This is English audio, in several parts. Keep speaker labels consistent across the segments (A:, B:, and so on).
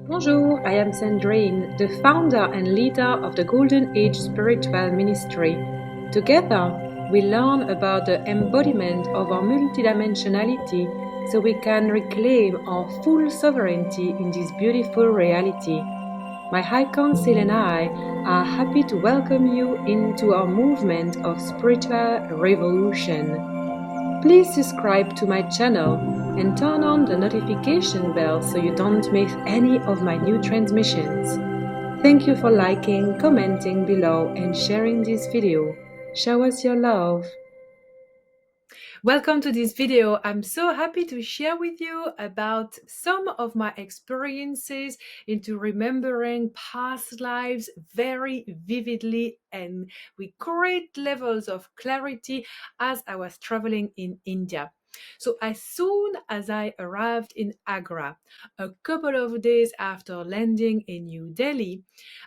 A: Bonjour, I am Sandrine, the founder and leader of the Golden Age Spiritual Ministry. Together, we learn about the embodiment of our multidimensionality so we can reclaim our full sovereignty in this beautiful reality. My High Council and I are happy to welcome you into our movement of spiritual revolution. Please subscribe to my channel and turn on the notification bell so you don't miss any of my new transmissions. Thank you for liking, commenting below and sharing this video. Show us your love. Welcome to this video. I'm so happy to share with you about some of my experiences into remembering past lives very vividly and with great levels of clarity as I was traveling in India. So as soon as I arrived in Agra, a couple of days after landing in New Delhi,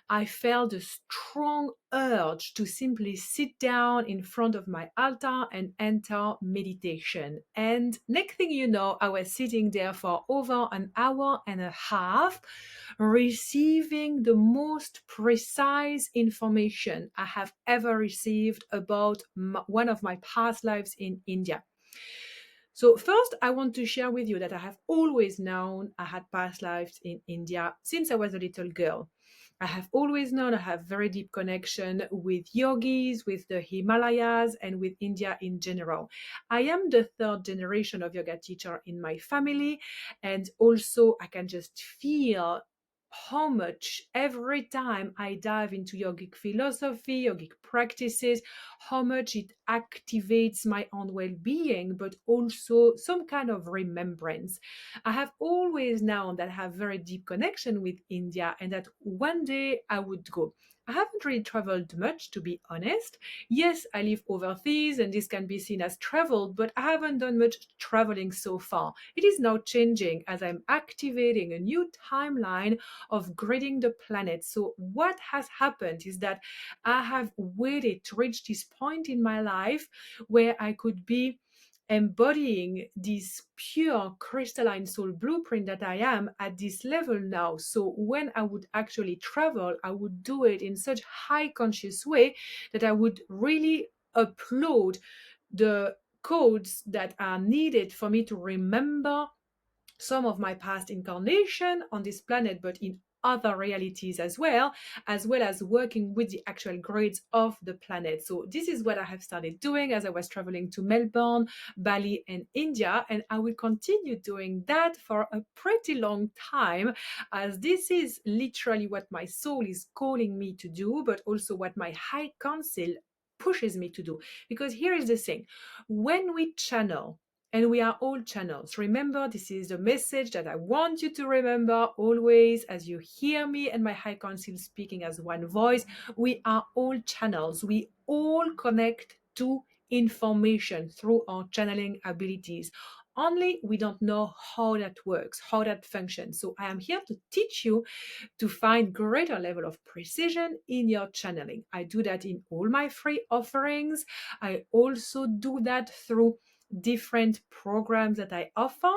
A: I felt a strong urge to simply sit down in front of my altar and enter meditation. And next thing you know, I was sitting there for over an hour and a half, receiving the most precise information I have ever received about one of my past lives in India. So first, I want to share with you that I have always known I had past lives in India since I was a little girl. I have always known I have very deep connection with yogis, with the Himalayas, and with India in general. I am the third generation of yoga teacher in my family, and also I can just feel how much every time I dive into yogic philosophy, yogic practices, how much it activates my own well-being, but also some kind of remembrance. I have always known that I have very deep connection with India and that one day I would go. I haven't really traveled much, to be honest. Yes, I live overseas and this can be seen as travel, but I haven't done much traveling so far. It is now changing as I'm activating a new timeline of grading the planet. So what has happened is that I have waited to reach this point in my life where I could be embodying this pure crystalline soul blueprint that I am at this level now. So when I would actually travel, I would do it in such high conscious way that I would really upload the codes that are needed for me to remember some of my past incarnation on this planet, but in other realities as well as working with the actual grades of the planet. So this is what I have started doing as I was traveling to Melbourne, Bali, and India, and I will continue doing that for a pretty long time, as this is literally what my soul is calling me to do, but also what my high council pushes me to do. Because here is the thing: when we channel, and we are all channels. Remember, this is the message that I want you to remember always as you hear me and my High Council speaking as one voice. We are all channels. We all connect to information through our channeling abilities. Only we don't know how that works, how that functions. So I am here to teach you to find greater level of precision in your channeling. I do that in all my free offerings. I also do that through different programs that I offer,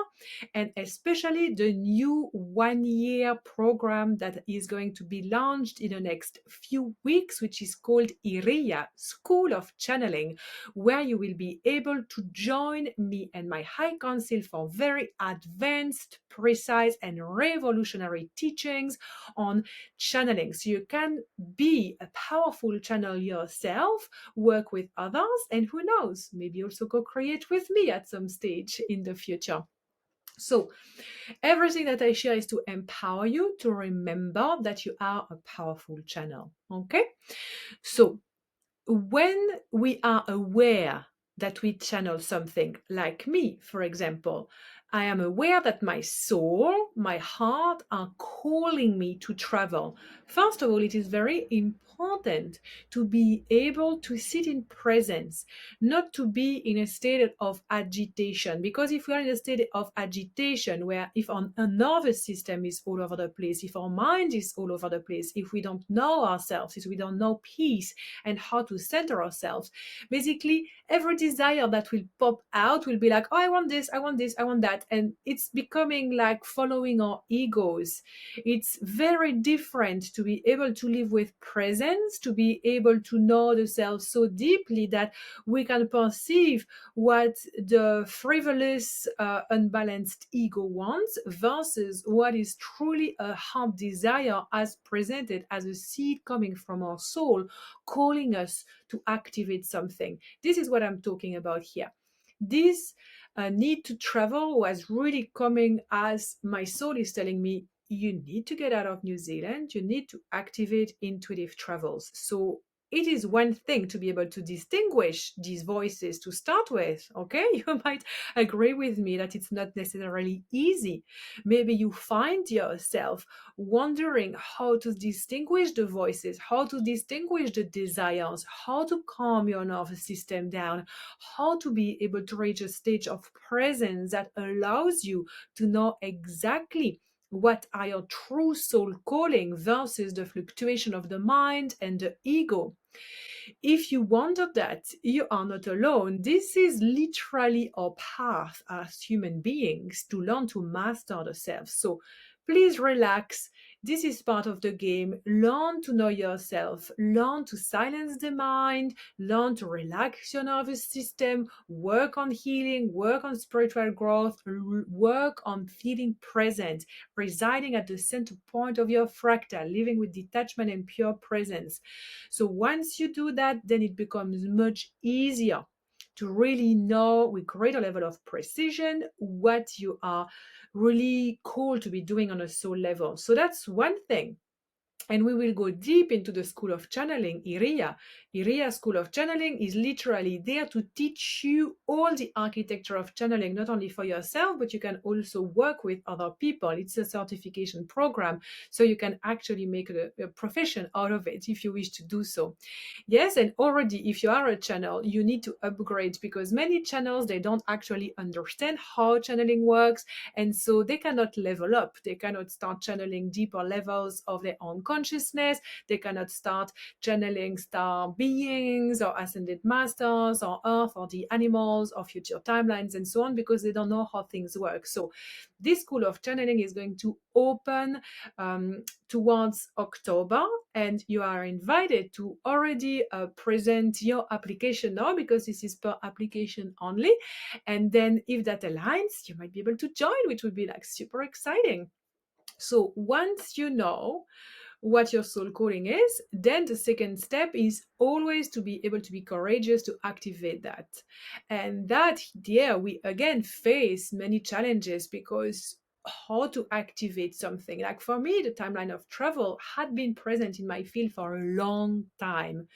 A: and especially the new 1 year program that is going to be launched in the next few weeks, which is called IRIA, School of Channeling, where you will be able to join me and my High Council for very advanced, precise, and revolutionary teachings on channeling. So you can be a powerful channel yourself, work with others, and who knows, maybe also co-create with me at some stage in the future. So everything that I share is to empower you to remember that you are a powerful channel. Okay? So when we are aware that we channel something, like me, for example, I am aware that my soul, my heart are calling me to travel. First of all, it is very important to be able to sit in presence, not to be in a state of agitation. Because if we are in a state of agitation, where if our nervous system is all over the place, if our mind is all over the place, if we don't know ourselves, if we don't know peace and how to center ourselves, basically every desire that will pop out will be like, oh, I want this, I want this, I want that. that, and it's becoming like following our egos. It's very different to be able to live with presence, to be able to know the self so deeply that we can perceive what the frivolous, unbalanced ego wants versus what is truly a heart desire as presented as a seed coming from our soul, calling us to activate something. This is what I'm talking about here. This need to travel was really coming as my soul is telling me, you need to get out of New Zealand, you need to activate intuitive travels. So it is one thing to be able to distinguish these voices to start with. Okay, you might agree with me that it's not necessarily easy. Maybe you find yourself wondering how to distinguish the voices, how to distinguish the desires, how to calm your nervous system down, how to be able to reach a stage of presence that allows you to know exactly what are your true soul calling versus the fluctuation of the mind and the ego. If you wonder that, you are not alone. This is literally our path as human beings to learn to master the self. So please relax. This is part of the game. Learn to know yourself. Learn to silence the mind. Learn to relax your nervous system. Work on healing. Work on spiritual growth. Work on feeling present, residing at the center point of your fractal, living with detachment and pure presence. So once you do that, then it becomes much easier to really know with greater level of precision what you are really called to be doing on a soul level. So that's one thing. And we will go deep into the school of channeling, Iriya. Iriya School of Channeling is literally there to teach you all the architecture of channeling, not only for yourself, but you can also work with other people. It's a certification program, so you can actually make a profession out of it if you wish to do so. Yes, and already if you are a channel, you need to upgrade because many channels, they don't actually understand how channeling works, and so they cannot level up. They cannot start channeling deeper levels of their own consciousness. They cannot start channeling star beings or ascended masters or earth or the animals or future timelines and so on because they don't know how things work. So this school of channeling is going to open towards October, and you are invited to already present your application now because this is per application only. And then if that aligns, you might be able to join, which would be like super exciting. So once you know what your soul calling is, then the second step is always to be able to be courageous to activate that. And that, yeah, we again face many challenges because how to activate something. Like for me, the timeline of travel had been present in my field for a long time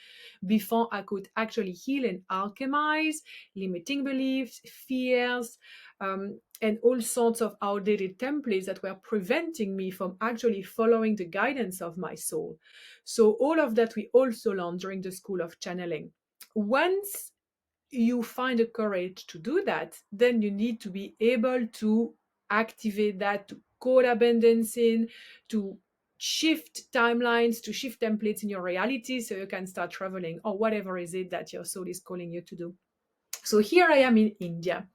A: before I could actually heal and alchemize limiting beliefs, fears, and all sorts of outdated templates that were preventing me from actually following the guidance of my soul. So, all of that we also learned during the school of channeling. Once you find the courage to do that, then you need to be able to activate that, to code abundance in, to shift timelines, to shift templates in your reality so you can start traveling or whatever is it that your soul is calling you to do. So here I am in India.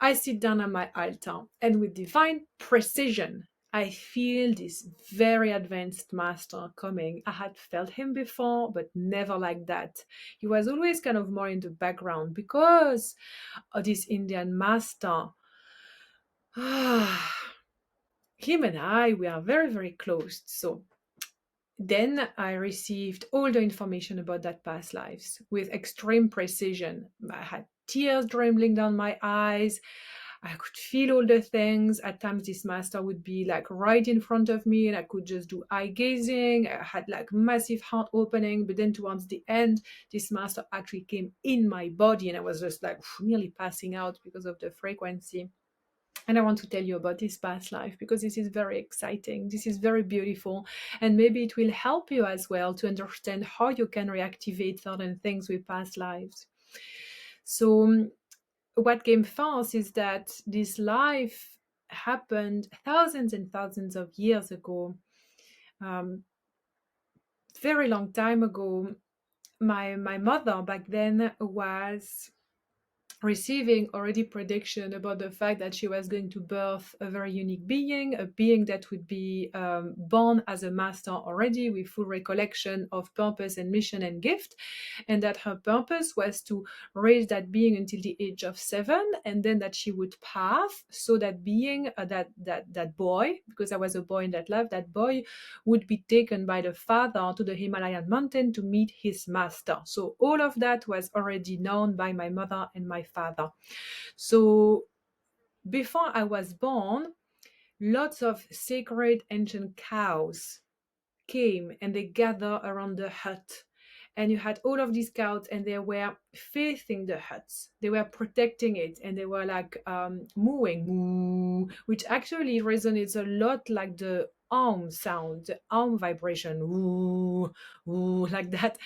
A: I sit down at my altar and with divine precision, I feel this very advanced master coming. I had felt him before, but never like that. He was always kind of more in the background because of this Indian master. Him and I, we are very, very close. So then I received all the information about that past lives with extreme precision. I had tears trembling down my eyes. I could feel all the things. At times, this master would be like right in front of me, and I could just do eye gazing. I had like massive heart opening. But then, towards the end, this master actually came in my body, and I was just like nearly passing out because of the frequency. And I want to tell you about this past life because this is very exciting. This is very beautiful. And maybe it will help you as well to understand how you can reactivate certain things with past lives. So, what came first is that this life happened thousands and thousands of years ago. Um, very long time ago, my mother back then was receiving already prediction about the fact that she was going to birth a very unique being, a being that would be born as a master already with full recollection of purpose and mission and gift, and that her purpose was to raise that being until the age of 7, and then that she would pass, so that being, that boy, because I was a boy in that life, that boy would be taken by the father to the Himalayan mountain to meet his master. So all of that was already known by my mother and my father. So before I was born, lots of sacred ancient cows came and they gathered around the hut. And you had all of these cows, and they were facing the huts. They were protecting it, and they were like mooing, moo, which actually resonates a lot like the arm sound, the arm vibration, woo, woo, like that.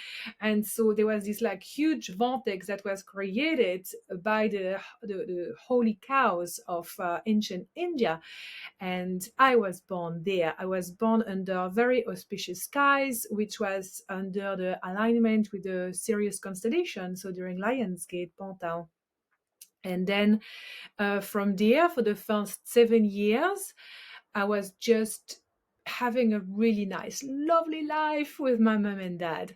A: And so there was this like huge vortex that was created by the holy cows of ancient India, and I was born there. I was born under very auspicious skies, which was under the alignment with the Sirius constellation, so during Lionsgate, Pantin. And then from there, for the first 7 years, I was just having a really nice, lovely life with my mom and dad.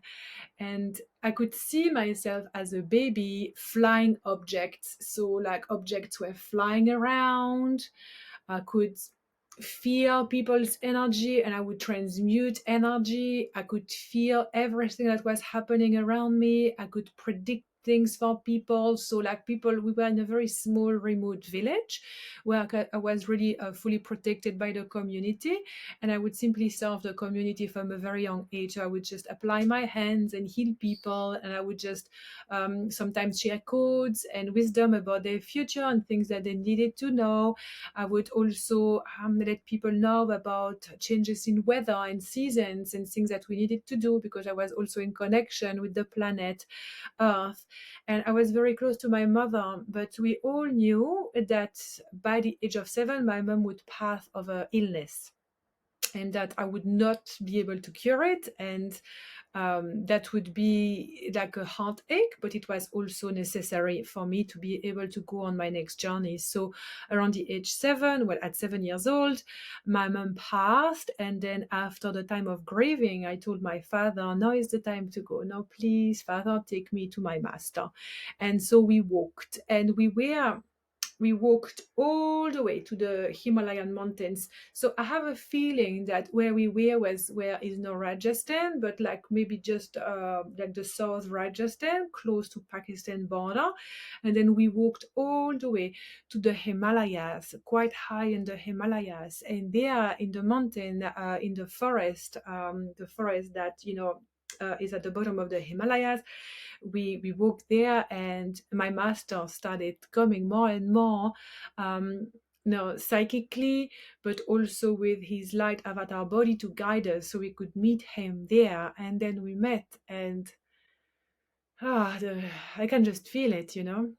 A: And I could see myself as a baby flying objects. So, like, objects were flying around. I could feel people's energy and I would transmute energy. I could feel everything that was happening around me. I could predict things for people. So, like, people, we were in a very small, remote village where I was really fully protected by the community. And I would simply serve the community from a very young age. So I would just apply my hands and heal people. And I would just sometimes share codes and wisdom about their future and things that they needed to know. I would also let people know about changes in weather and seasons and things that we needed to do, because I was also in connection with the planet Earth. And I was very close to my mother, but we all knew that by the age of 7, my mom would pass of a illness, and that I would not be able to cure it, and that would be like a heartache, but it was also necessary for me to be able to go on my next journey. So around the age 7, well, at 7 years old, my mom passed, and then after the time of grieving, I told my father, now is the time to go. Now, please, father, take me to my master. And so we walked, and we walked all the way to the Himalayan mountains. So I have a feeling that where we were was where is now Rajasthan, but like maybe just like the South Rajasthan, close to Pakistan border. And then we walked all the way to the Himalayas, quite high in the Himalayas. And there in the mountain, in the forest that, is at the bottom of the Himalayas, we walked there, and my master started coming more and more, psychically, but also with his light avatar body to guide us, so we could meet him there. And then we met, and I can just feel it. And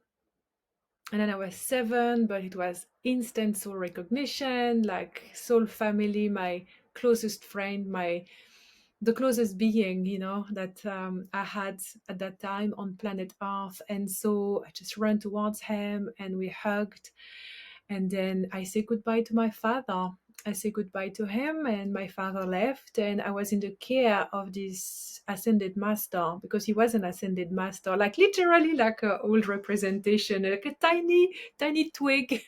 A: then I was 7, but it was instant soul recognition, like soul family, my closest friend, the closest being, that I had at that time on planet Earth. And so I just ran towards him and we hugged. And then I say goodbye to my father. I say goodbye to him, and my father left, and I was in the care of this ascended master, because he was an ascended master, like literally like an old representation, like a tiny, tiny twig,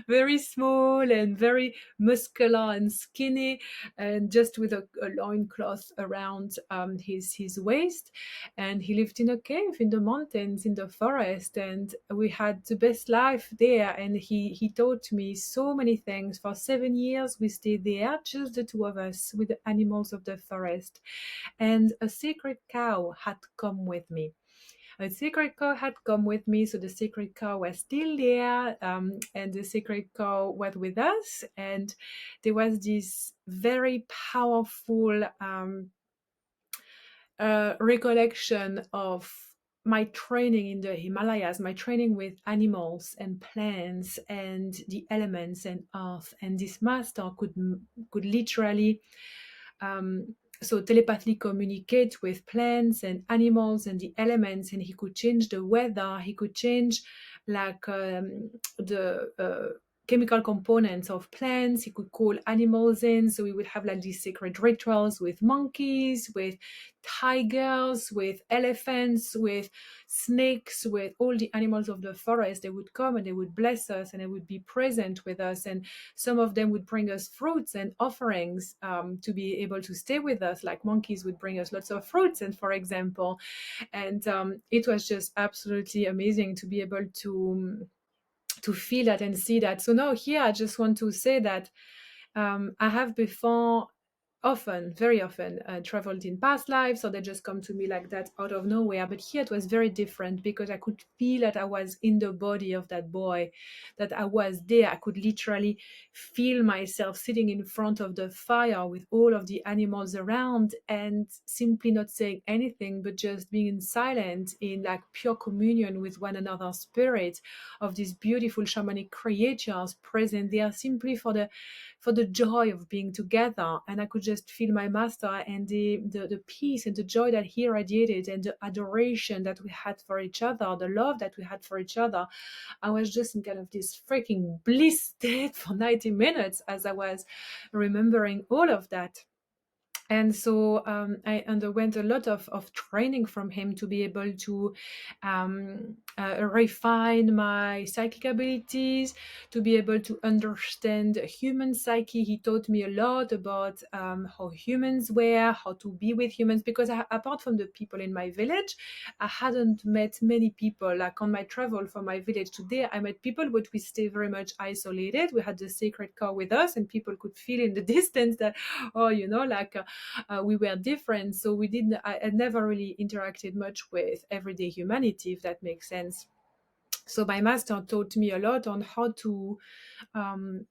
A: very small and very muscular and skinny, and just with a loincloth around his waist. And he lived in a cave in the mountains, in the forest, and we had the best life there. And he taught me so many things. For 7 years we stayed there, just the two of us, with the animals of the forest. And a sacred cow had come with me. A sacred cow had come with me, so the sacred cow was still there, and the sacred cow was with us. And there was this very powerful recollection of my training in the Himalayas, my training with animals and plants and the elements and earth. And this master could literally so telepathically communicate with plants and animals and the elements, and he could change the weather, he could change like the chemical components of plants, he could call animals in, so we would have like these sacred rituals with monkeys, with tigers, with elephants, with snakes, with all the animals of the forest. They would come and they would bless us and they would be present with us, and some of them would bring us fruits and offerings to be able to stay with us. Like monkeys would bring us lots of fruits, and for example, and it was just absolutely amazing to be able to feel that and see that. So now here, I just want to say that I have before often, very often, traveled in past lives, or they just come to me like that out of nowhere. But here it was very different because I could feel that I was in the body of that boy, that I was there. I could literally feel myself sitting in front of the fire with all of the animals around and simply not saying anything, but just being in silence, in like pure communion with one another's spirit, of these beautiful shamanic creatures present there simply for the joy of being together. And I could just feel my master and the peace and the joy that he radiated, and the adoration that we had for each other, the love that we had for each other. I was just in kind of this freaking bliss state for 90 minutes as I was remembering all of that. And so I underwent a lot of training from him to be able to refine my psychic abilities, to be able to understand human psyche. He taught me a lot about how humans were, how to be with humans, because apart from the people in my village, I hadn't met many people. Like on my travel from my village to there, I met people, but we stay very much isolated. We had the sacred cow with us, and people could feel in the distance that, oh, we were different. So I never really interacted much with everyday humanity, if that makes sense. So my master taught me a lot on um,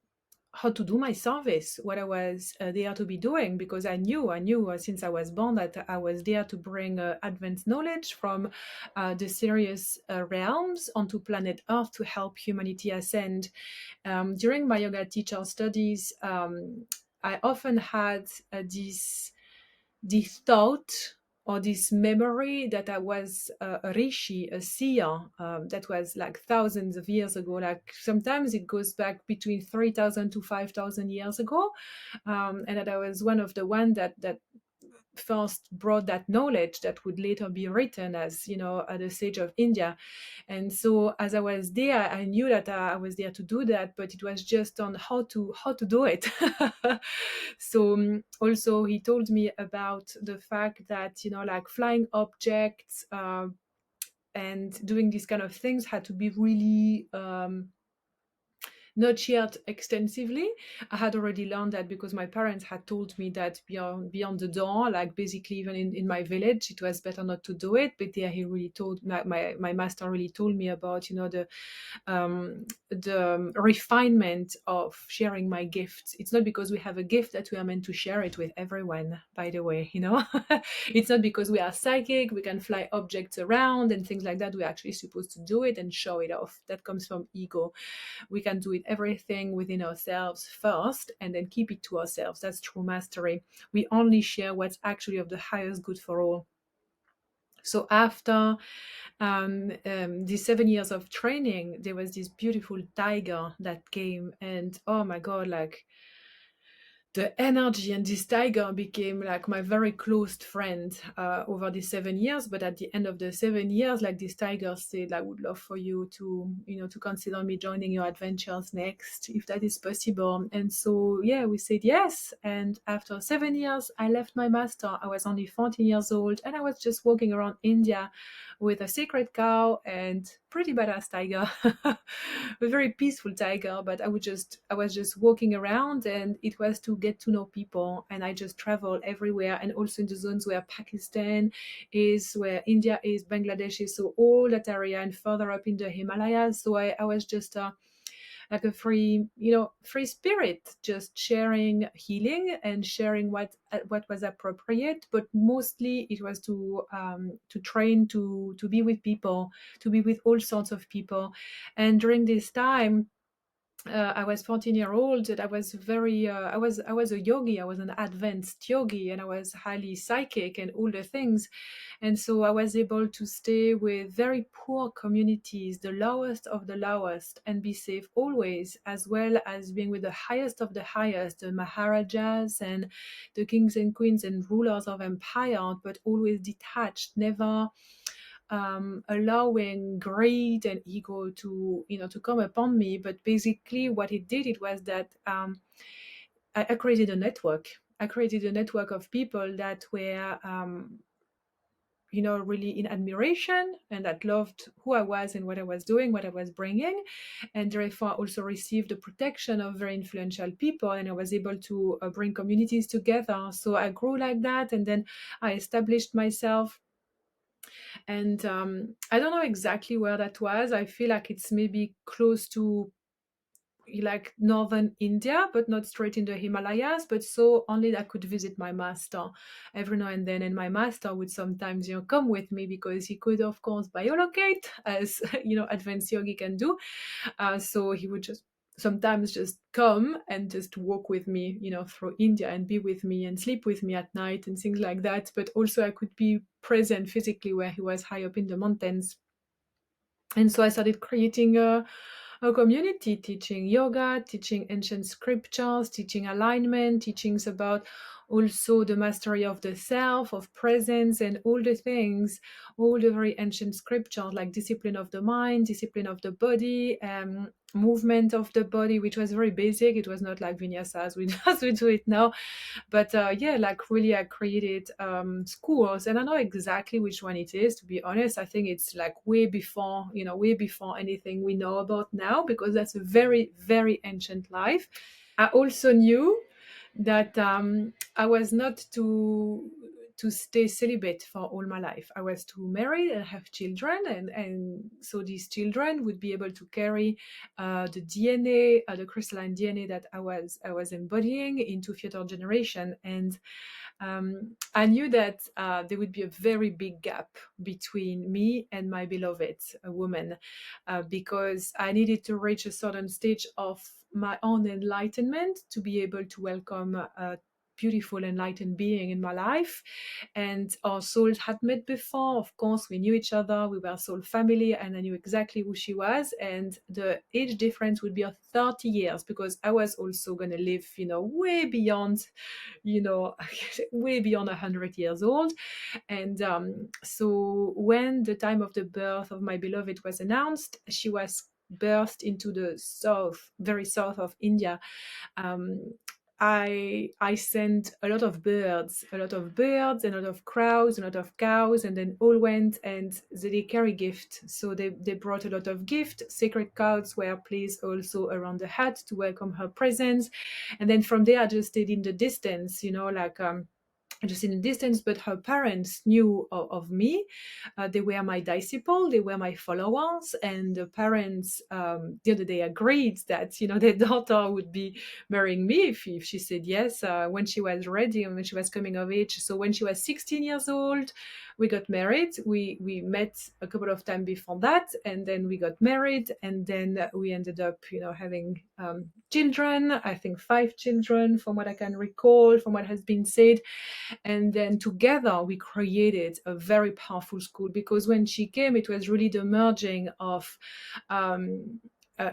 A: how to do my service, what I was there to be doing, because I knew since I was born that I was there to bring advanced knowledge from the serious realms onto planet Earth to help humanity ascend. During my yoga teacher studies, I often had this thought or this memory that I was a rishi, a seer, that was like thousands of years ago. Like sometimes it goes back between 3,000 to 5,000 years ago, and that I was one of the one that first brought that knowledge that would later be written as at the sage of India. And so as I was there, I knew that I was there to do that, but it was just on how to do it. So also he told me about the fact that like flying objects and doing these kind of things had to be really not yet extensively. I had already learned that because my parents had told me that beyond the door, like basically even in my village, it was better not to do it. But yeah, he really told my master really told me about the refinement of sharing my gifts. It's not because we have a gift that we are meant to share it with everyone, by the way. It's not because we are psychic, we can fly objects around and things like that. We're actually supposed to do it and show it off. That comes from ego. We can do it everything within ourselves first and then keep it to ourselves. That's true mastery. We only share what's actually of the highest good for all. So after these 7 years of training, there was this beautiful tiger that came, and oh my god, like the energy and this tiger became like my very close friend over the 7 years. But at the end of the 7 years, like this tiger said, I would love for you to consider me joining your adventures next, if that is possible. And so yeah, we said yes. And after 7 years, I left my master. I was only 14 years old, and I was just walking around India with a sacred cow and pretty badass tiger, a very peaceful tiger. But I was just walking around, and it was to get to know people. And I just travel everywhere, and also in the zones where Pakistan is, where India is, Bangladesh is, so all that area, and further up in the Himalayas. So I was just like a free spirit, just sharing healing and sharing what was appropriate. But mostly it was to train to be with people, to be with all sorts of people. And during this time, I was 14-year old, and I was very I was a yogi. I was an advanced yogi, and I was highly psychic and all the things. And so I was able to stay with very poor communities, the lowest of the lowest, and be safe always, as well as being with the highest of the highest, the Maharajas and the kings and queens and rulers of empire, but always detached, never allowing greed and ego to to come upon me. But basically what it did, it was that I created a network. I created a network of people that were really in admiration and that loved who I was and what I was doing, what I was bringing, and therefore also received the protection of very influential people. And I was able to bring communities together. So I grew like that, and then I established myself. And I don't know exactly where that was. I feel like it's maybe close to like northern India, but not straight in the Himalayas, but so only that I could visit my master every now and then. And my master would sometimes, come with me because he could, of course, biolocate as, advanced yogi can do. So he would just sometimes just come and just walk with me, through India and be with me and sleep with me at night and things like that. But also I could be present physically where he was high up in the mountains. And so I started creating a community, teaching yoga, teaching ancient scriptures, teaching alignment, teachings about also the mastery of the self, of presence, and all the things, all the very ancient scriptures like discipline of the mind, discipline of the body, movement of the body, which was very basic. It was not like vinyasa as we, as we do it now, but yeah, like really I created schools, and I know exactly which one it is, to be honest. I think it's like way before, way before anything we know about now, because that's a very, very ancient life. I also knew that I was not to stay celibate for all my life. I was to marry and have children, and so these children would be able to carry the DNA, the crystalline DNA that I was embodying into future generation. And I knew that there would be a very big gap between me and my beloved woman, because I needed to reach a certain stage of my own enlightenment to be able to welcome a beautiful enlightened being in my life. And our souls had met before. Of course, we knew each other. We were soul family, and I knew exactly who she was. And the age difference would be of 30 years, because I was also going to live, way beyond, you know, way beyond 100 years old. And so when the time of the birth of my beloved was announced, she was birthed into the south, very south of India. um, I sent a lot of birds, and a lot of crows, a lot of cows, and then all went and they carry gift. So they brought a lot of gift. Sacred cows were placed also around the hut to welcome her presence. And then from there, I just stayed in the distance, like just in the distance, but her parents knew of me. They were my disciple, they were my followers, and the parents the other day agreed that their daughter would be marrying me if she said yes, when she was ready and when she was coming of age. So when she was 16 years old, we got married. We met a couple of times before that, and then we got married, and then we ended up having children. I think 5 children, from what I can recall, from what has been said. And then together we created a very powerful school, because when she came, it was really the merging of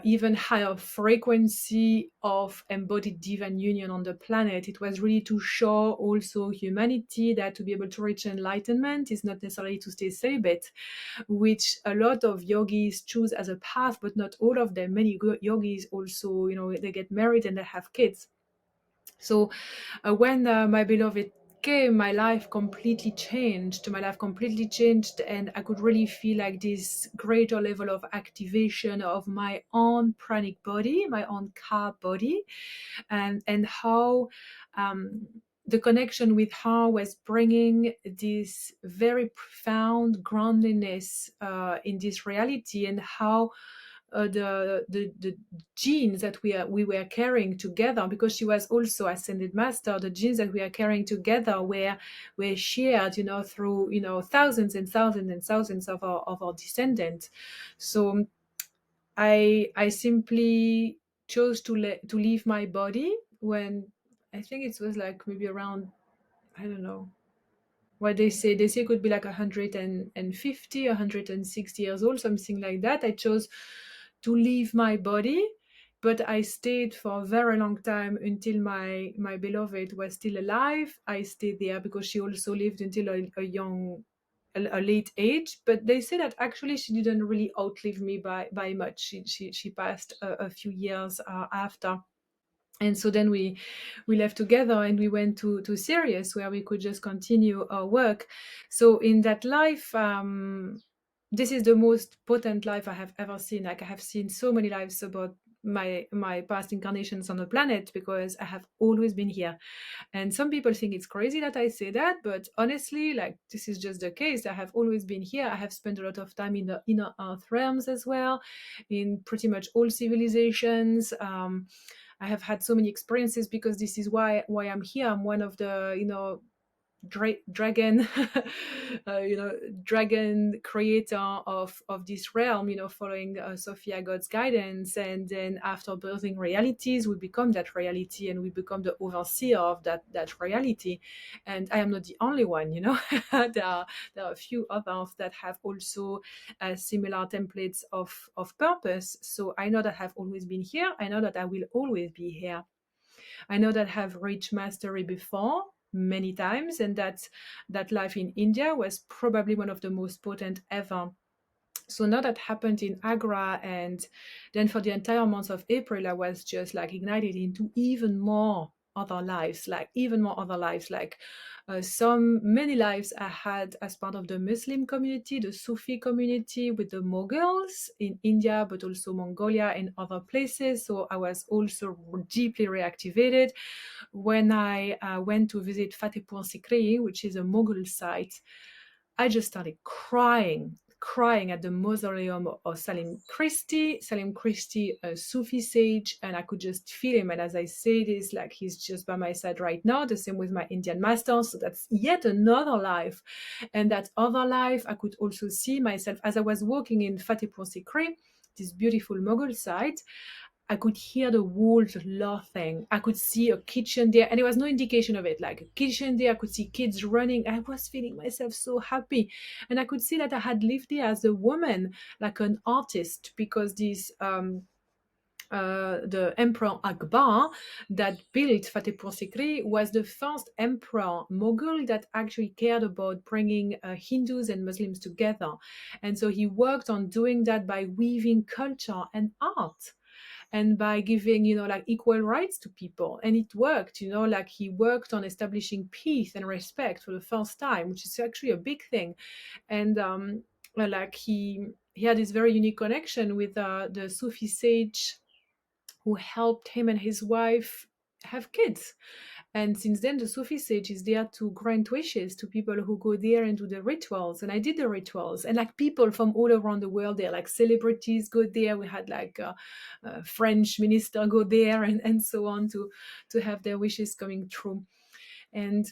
A: even higher frequency of embodied divine union on the planet. It was really to show also humanity that to be able to reach enlightenment is not necessarily to stay celibate, which a lot of yogis choose as a path, but not all of them. Many yogis also, they get married and they have kids. So when my beloved came, my life completely changed. My life completely changed, and I could really feel like this greater level of activation of my own pranic body, my own car body, and how the connection with her was bringing this very profound groundedness in this reality, and how the genes that we were carrying together, because she was also ascended master, the genes that we are carrying together were shared, through thousands and thousands and thousands of our descendants. So I simply chose to leave my body when I think it was like maybe around, I don't know what they say it could be like 150, 160 years old, something like that. I chose to leave my body, but I stayed for a very long time until my beloved was still alive. I stayed there because she also lived until a late age, but they say that actually she didn't really outlive me by much. She passed a few years after. And so then we left together and we went to Sirius, where we could just continue our work. So in that life, this is the most potent life I have ever seen. Like, I have seen so many lives about my past incarnations on the planet, because I have always been here. And some people think it's crazy that I say that, but honestly, like, this is just the case. I have always been here. I have spent a lot of time in the inner earth realms as well, in pretty much all civilizations. I have had so many experiences, because this is why I'm here. I'm one of the, dragon dragon creator of this realm, following Sophia, God's guidance. And then after birthing realities, we become that reality, and we become the overseer of that reality. And I am not the only one. There are a few others that have also similar templates of purpose. So I know that I have always been here. I know that I will always be here. I know that I have reached mastery before many times, and that life in India was probably one of the most potent ever. So now that happened in Agra, and then for the entire month of April, I was just like ignited into even more other lives, like some many lives I had as part of the Muslim community, the Sufi community, with the Mughals in India, but also Mongolia and other places. So I was also deeply reactivated. When I went to visit Fatehpur Sikri, which is a Mughal site, I just started crying at the mausoleum of Salim Christie. Salim Christie, a Sufi sage, and I could just feel him. And as I say this, like, he's just by my side right now. The same with my Indian master. So that's yet another life. And that other life, I could also see myself as I was walking in Fatehpur Sikri, this beautiful Mughal site. I could hear the wolves laughing. I could see a kitchen there, and there was no indication of it. Like, a kitchen there, I could see kids running. I was feeling myself so happy. And I could see that I had lived there as a woman, like an artist, because the Emperor Akbar, that built Fatehpur Sikri, was the first emperor Mughal that actually cared about bringing Hindus and Muslims together. And so he worked on doing that by weaving culture and art, and by giving, like, equal rights to people. And it worked. Like, he worked on establishing peace and respect for the first time, which is actually a big thing. And like, he had this very unique connection with the Sufi sage who helped him and his wife have kids. And since then, the Sufi sage is there to grant wishes to people who go there and do the rituals. And I did the rituals. And like, people from all around the world there, like celebrities go there. We had like a French minister go there, and so on, to have their wishes coming true. And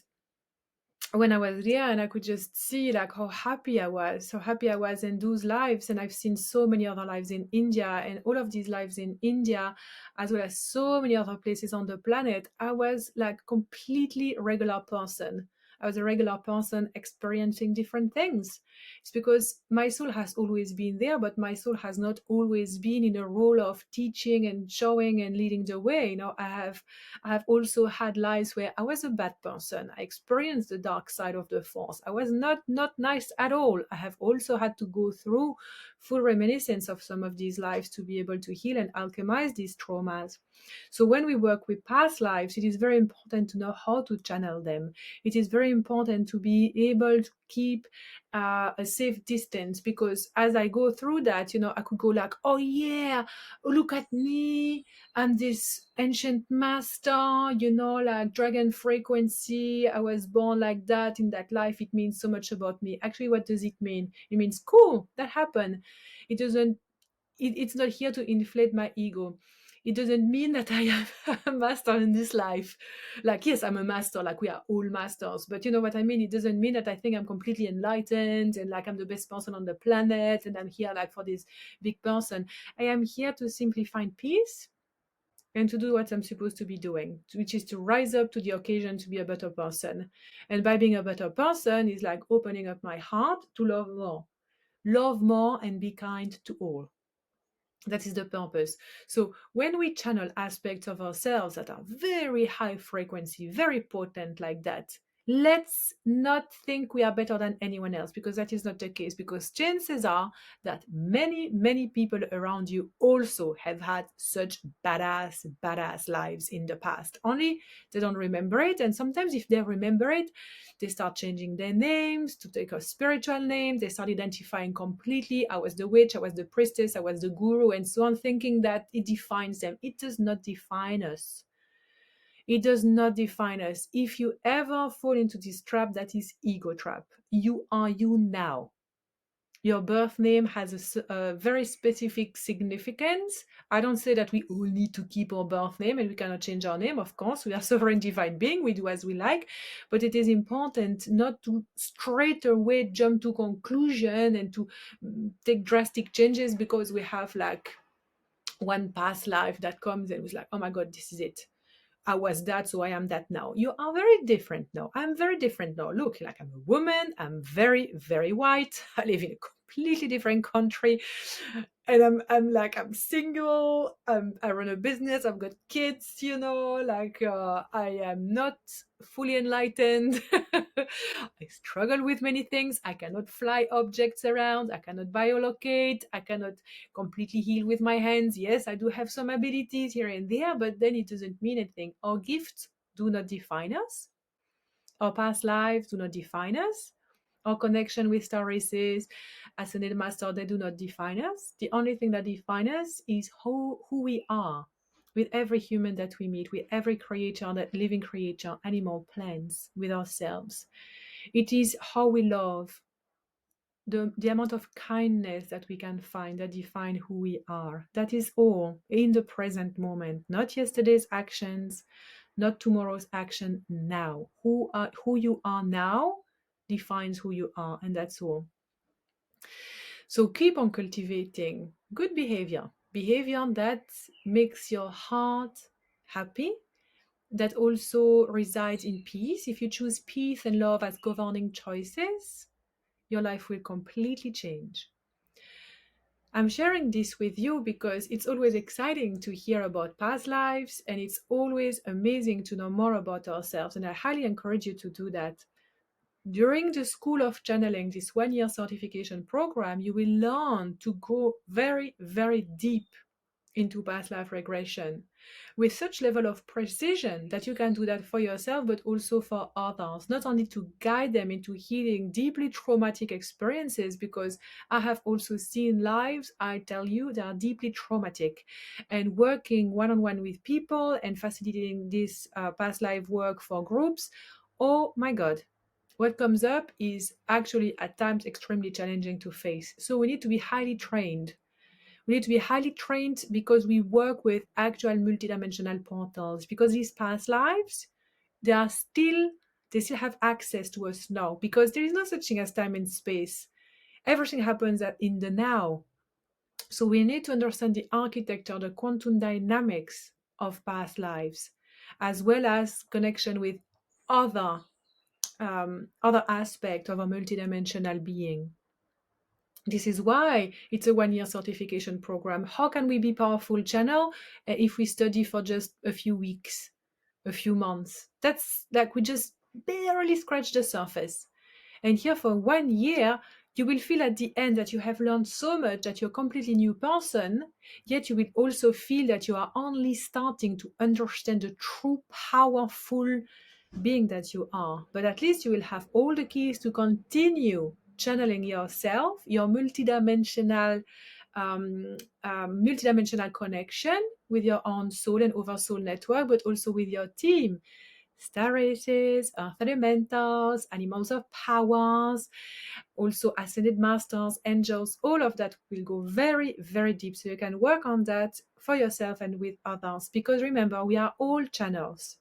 A: when I was there, and I could just see like how happy I was in those lives. And I've seen so many other lives in India, and all of these lives in India, as well as so many other places on the planet, I was like completely regular person. I was a regular person experiencing different things. It's because my soul has always been there, but my soul has not always been in a role of teaching and showing and leading the way. I have also had lives where I was a bad person. I experienced the dark side of the force. I was not nice at all. I have also had to go through full reminiscence of some of these lives to be able to heal and alchemize these traumas. So when we work with past lives, it is very important to know how to channel them. It is very important to be able to keep a safe distance, because as I go through that, I could go like, oh yeah, look at me, I'm this ancient master, like dragon frequency. I was born like that in that life. It means so much about me. Actually, what does it mean? It means, cool, that happened. It doesn't, it's not here to inflate my ego. It doesn't mean that I am a master in this life. Like, yes, I'm a master, like we are all masters. But you know what I mean? It doesn't mean that I think I'm completely enlightened and like I'm the best person on the planet and I'm here like for this big person. I am here to simply find peace, and to do what I'm supposed to be doing, which is to rise up to the occasion to be a better person. And by being a better person is like opening up my heart to love more and be kind to all. That is the purpose. So when we channel aspects of ourselves that are very high frequency, very potent like that, let's not think we are better than anyone else, because that is not the case. Because chances are that many, many people around you also have had such badass lives in the past. Only they don't remember it. And sometimes if they remember it, they start changing their names to take a spiritual name. They start identifying completely. I was the witch, I was the priestess, I was the guru, and so on, thinking that it defines them. It does not define us. It does not define us. If you ever fall into this trap, that is ego trap. You are you now. Your birth name has a very specific significance. I don't say that we all need to keep our birth name and we cannot change our name. Of course, we are sovereign divine being. We do as we like. But it is important not to straight away jump to conclusion and to take drastic changes because we have like one past life that comes and was like, oh my God, this is it. I was that, so I am that now. You are very different now. I'm very different now. Look, like I'm a woman. I'm very, very white. I live in a completely different country, and I'm single. I run a business. I've got kids. I am not fully enlightened. I struggle with many things. I cannot fly objects around. I cannot biolocate. I cannot completely heal with my hands. Yes, I do have some abilities here and there, but then it doesn't mean anything. Our gifts do not define us. Our past lives do not define us. Our connection with star races, ascended master, they do not define us. The only thing that defines us is who we are with every human that we meet, with every creature, that living creature, animal, plants, with ourselves. It is how we love, the amount of kindness that we can find that define who we are. That is all in the present moment, not yesterday's actions, not tomorrow's action. Now, who you are now defines who you are, and that's all. So keep on cultivating good behavior that makes your heart happy, that also resides in peace. If you choose peace and love as governing choices, your life will completely change. I'm sharing this with you because it's always exciting to hear about past lives, and it's always amazing to know more about ourselves. And I highly encourage you to do that. During the School of Channeling, this 1-year certification program, you will learn to go very, very deep into past life regression with such level of precision that you can do that for yourself, but also for others, not only to guide them into healing deeply traumatic experiences, because I have also seen lives, I tell you, they are deeply traumatic, and working one-on-one with people and facilitating this past life work for groups, oh my God, what comes up is actually at times extremely challenging to face. So we need to be highly trained. We need to be highly trained because we work with actual multidimensional portals, because these past lives, they still have access to us now, because there is no such thing as time and space. Everything happens in the now. So we need to understand the architecture, the quantum dynamics of past lives, as well as connection with other other aspect of a multidimensional being. This is why it's a 1-year certification program. How can we be powerful channel if we study for just a few weeks, a few months? That's like we just barely scratch the surface. And here for 1 year, you will feel at the end that you have learned so much, that you're a completely new person, yet you will also feel that you are only starting to understand the true powerful being that you are. But at least you will have all the keys to continue channeling yourself, your multidimensional connection with your own soul and oversoul network, but also with your team, star races, earth elementals, animals of powers, also ascended masters, angels. All of that will go very, very deep, so you can work on that for yourself and with others, because remember, we are all channels.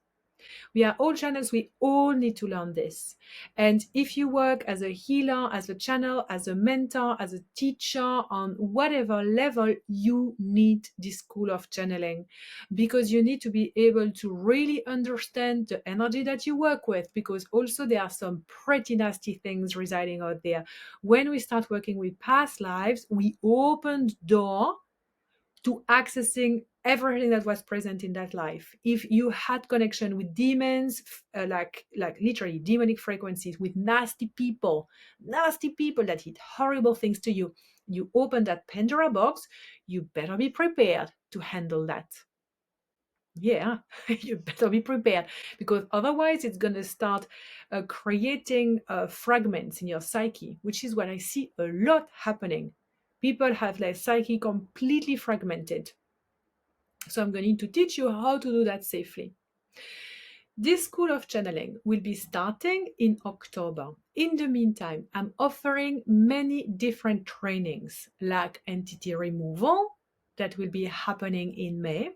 A: We are all channels. We all need to learn this. And if you work as a healer, as a channel, as a mentor, as a teacher, on whatever level, you need this school of channeling, because you need to be able to really understand the energy that you work with, because also there are some pretty nasty things residing out there. When we start working with past lives, we open door to accessing everything that was present in that life. If you had connection with demons, like literally demonic frequencies, with nasty people that did horrible things to you, you open that Pandora box, you better be prepared to handle that. Yeah, you better be prepared, because otherwise it's going to start creating fragments in your psyche, which is what I see a lot happening. People have their psyche completely fragmented. So I'm going to teach you how to do that safely. This school of channeling will be starting in October. In the meantime, I'm offering many different trainings, like entity removal that will be happening in May.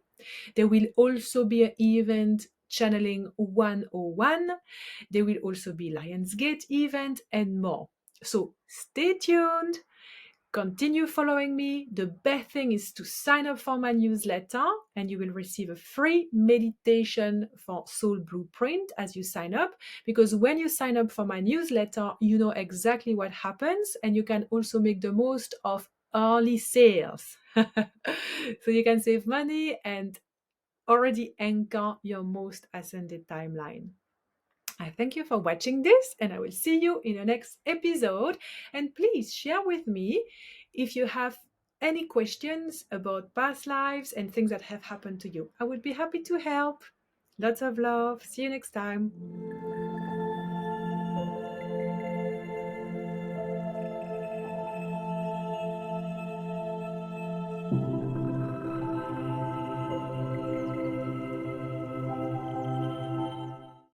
A: There will also be an event, Channeling 101. There will also be Lionsgate event and more. So stay tuned. Continue following me. The best thing is to sign up for my newsletter, and you will receive a free meditation for Soul Blueprint as you sign up. Because when you sign up for my newsletter, you know exactly what happens, and you can also make the most of early sales. So you can save money and already anchor your most ascended timeline. I thank you for watching this, and I will see you in the next episode. And please share with me if you have any questions about past lives and things that have happened to you. I would be happy to help. Lots of love. See you next time.